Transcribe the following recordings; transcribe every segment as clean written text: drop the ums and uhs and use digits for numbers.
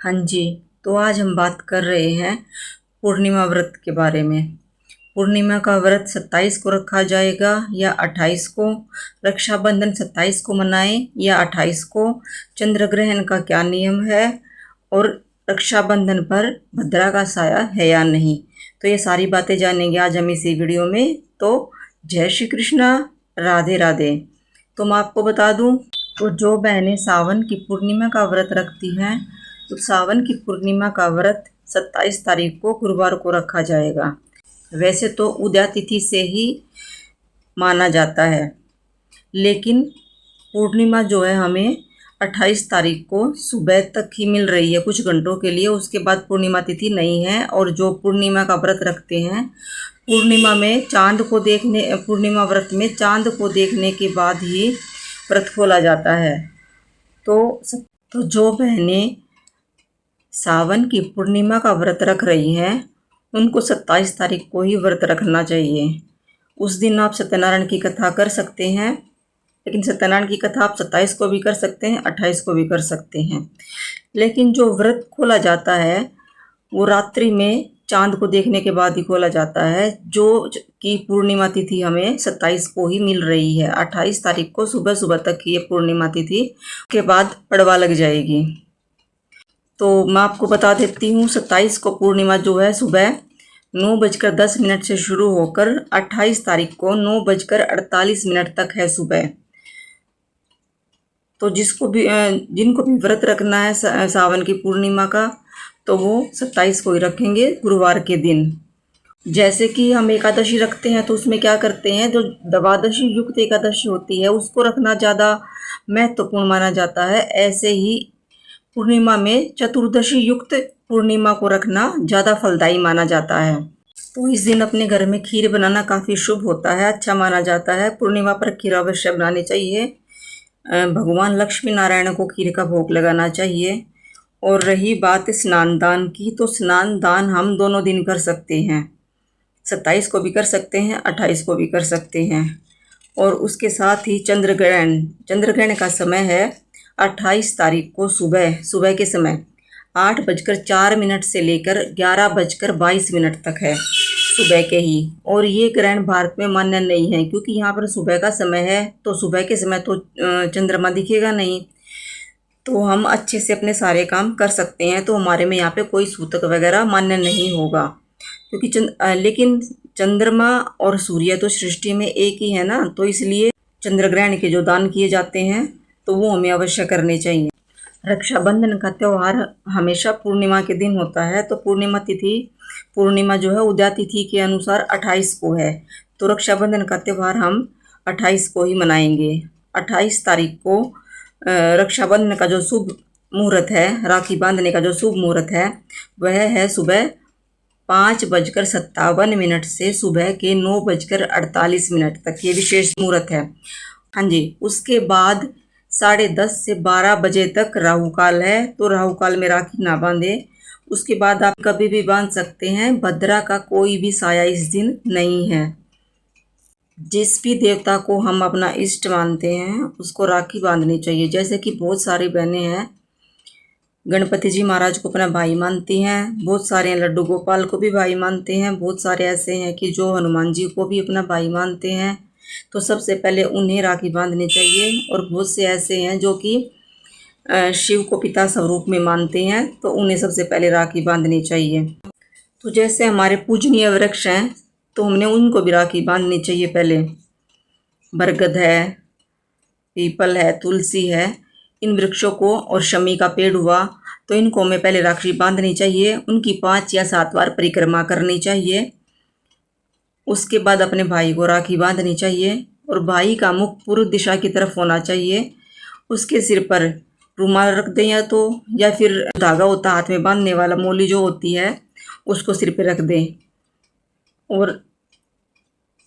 हाँ जी। तो आज हम बात कर रहे हैं पूर्णिमा व्रत के बारे में। पूर्णिमा का व्रत 27 को रखा जाएगा या 28 को। रक्षाबंधन 27 को मनाएं या 28 को। चंद्र ग्रहण का क्या नियम है और रक्षाबंधन पर भद्रा का साया है या नहीं, तो ये सारी बातें जानेंगे आज हम इसी वीडियो में। तो जय श्री कृष्णा, राधे राधे। तो मैं आपको बता दूं, तो जो बहनें सावन की पूर्णिमा का व्रत रखती हैं, तो सावन की पूर्णिमा का व्रत 27 तारीख को गुरुवार को रखा जाएगा। वैसे तो उदया तिथि से ही माना जाता है, लेकिन पूर्णिमा जो है हमें 28 तारीख को सुबह तक ही मिल रही है, कुछ घंटों के लिए। उसके बाद पूर्णिमा तिथि नहीं है। और जो पूर्णिमा का व्रत रखते हैं, पूर्णिमा व्रत में चांद को देखने के बाद ही व्रत खोला जाता है। तो जो बहनें सावन की पूर्णिमा का व्रत रख रही हैं, उनको 27 तारीख को ही व्रत रखना चाहिए। उस दिन आप सत्यनारायण की कथा कर सकते हैं, लेकिन सत्यनारायण की कथा आप 27 को भी कर सकते हैं, 28 को भी कर सकते हैं। लेकिन जो व्रत खोला जाता है वो रात्रि में चांद को देखने के बाद ही खोला जाता है, जो कि पूर्णिमा तिथि हमें 27 को ही मिल रही है। 28 तारीख को सुबह सुबह तक ये पूर्णिमा तिथि के बाद पड़वा लग जाएगी। तो मैं आपको बता देती हूँ, 27 को पूर्णिमा जो है सुबह 9:10 से शुरू होकर 28 तारीख को 9:48 तक है सुबह। तो जिनको भी व्रत रखना है सावन की पूर्णिमा का, तो वो 27 को ही रखेंगे, गुरुवार के दिन। जैसे कि हम एकादशी रखते हैं, तो उसमें क्या करते हैं, जो द्वादशी युक्त एकादशी होती है उसको रखना ज़्यादा महत्वपूर्ण माना जाता है। ऐसे ही पूर्णिमा में चतुर्दशी युक्त पूर्णिमा को रखना ज़्यादा फलदायी माना जाता है। तो इस दिन अपने घर में खीर बनाना काफ़ी शुभ होता है, अच्छा माना जाता है। पूर्णिमा पर खीर अवश्य बनानी चाहिए। भगवान लक्ष्मी नारायण को खीर का भोग लगाना चाहिए। और रही बात स्नान दान की, तो स्नान दान हम दोनों दिन कर सकते हैं, 27 को भी कर सकते हैं, 28 को भी कर सकते हैं। और उसके साथ ही चंद्र ग्रहण का समय है 28 तारीख को सुबह के समय 8:04 से लेकर 11:22 तक है, सुबह के ही। और ये ग्रहण भारत में मान्य नहीं है, क्योंकि यहाँ पर सुबह का समय है, तो सुबह के समय तो चंद्रमा दिखेगा नहीं, तो हम अच्छे से अपने सारे काम कर सकते हैं। तो हमारे में यहाँ पे कोई सूतक वगैरह मान्य नहीं होगा, क्योंकि लेकिन चंद्रमा और सूर्य तो सृष्टि में एक ही है ना, तो इसलिए चंद्र ग्रहण के जो दान किए जाते हैं, तो वो हमें अवश्य करने चाहिए। रक्षाबंधन का त्यौहार हमेशा पूर्णिमा के दिन होता है, तो पूर्णिमा जो है उदया तिथि के अनुसार 28 को है, तो रक्षाबंधन का त्यौहार हम 28 को ही मनाएंगे। 28 तारीख को रक्षाबंधन का जो शुभ मुहूर्त है, राखी बांधने का जो शुभ मुहूर्त है, वह है सुबह 5:57 से सुबह के 9:48 तक, ये विशेष मुहूर्त है। हाँ जी। उसके बाद 10:30 से 12 बजे तक राहु काल है, तो राहु काल में राखी ना बांधे। उसके बाद आप कभी भी बांध सकते हैं। भद्रा का कोई भी साया इस दिन नहीं है। जिस भी देवता को हम अपना इष्ट मानते हैं, उसको राखी बांधनी चाहिए। जैसे कि बहुत सारी बहनें हैं, गणपति जी महाराज को अपना भाई मानती हैं, बहुत सारे हैं लड्डू गोपाल को भी भाई मानते हैं, बहुत सारे ऐसे हैं कि जो हनुमान जी को भी अपना भाई मानते हैं। तो सबसे पहले उन्हें राखी बांधनी चाहिए। और बहुत से ऐसे हैं जो कि शिव को पिता स्वरूप में मानते हैं, तो उन्हें सबसे पहले राखी बांधनी चाहिए। तो जैसे हमारे पूजनीय वृक्ष हैं, तो हमने उनको भी राखी बांधनी चाहिए पहले। बरगद है, पीपल है, तुलसी है, इन वृक्षों को, और शमी का पेड़ हुआ, तो इनको हमें पहले राखी बांधनी चाहिए। उनकी 5 या 7 बार परिक्रमा करनी चाहिए। उसके बाद अपने भाई को राखी बांधनी चाहिए, और भाई का मुख पूर्व दिशा की तरफ होना चाहिए। उसके सिर पर रुमाल रख दें, या फिर धागा होता हाथ में बांधने वाला, मोली जो होती है, उसको सिर पे रख दें। और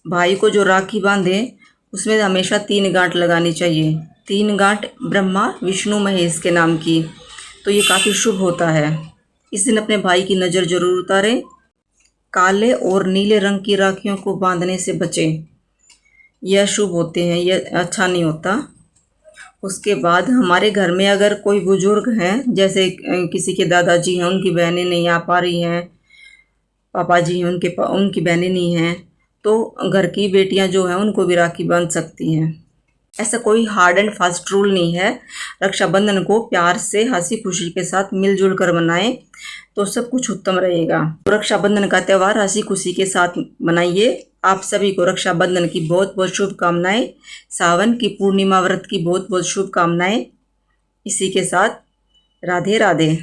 भाई को जो राखी बांधे, उसमें हमेशा 3 गांठ लगानी चाहिए। 3 गांठ ब्रह्मा विष्णु महेश के नाम की, तो ये काफ़ी शुभ होता है। इस दिन अपने भाई की नज़र जरूर उतारें। काले और नीले रंग की राखियों को बांधने से बचें, यह शुभ होते हैं, यह अच्छा नहीं होता। उसके बाद हमारे घर में अगर कोई बुजुर्ग हैं, जैसे किसी के दादाजी हैं, उनकी बहनें नहीं आ पा रही हैं, पापा जी हैं उनकी बहनें नहीं हैं, तो घर की बेटियां जो हैं उनको भी राखी बांध सकती हैं। ऐसा कोई हार्ड एंड फास्ट रूल नहीं है। रक्षाबंधन को प्यार से हंसी खुशी के साथ मिलजुल कर मनाएं तो सब कुछ उत्तम रहेगा। तो रक्षाबंधन का त्यौहार हंसी खुशी के साथ मनाइए। आप सभी को रक्षाबंधन की बहुत बहुत शुभकामनाएं, सावन की पूर्णिमा व्रत की बहुत बहुत शुभकामनाएं। इसी के साथ राधे राधे।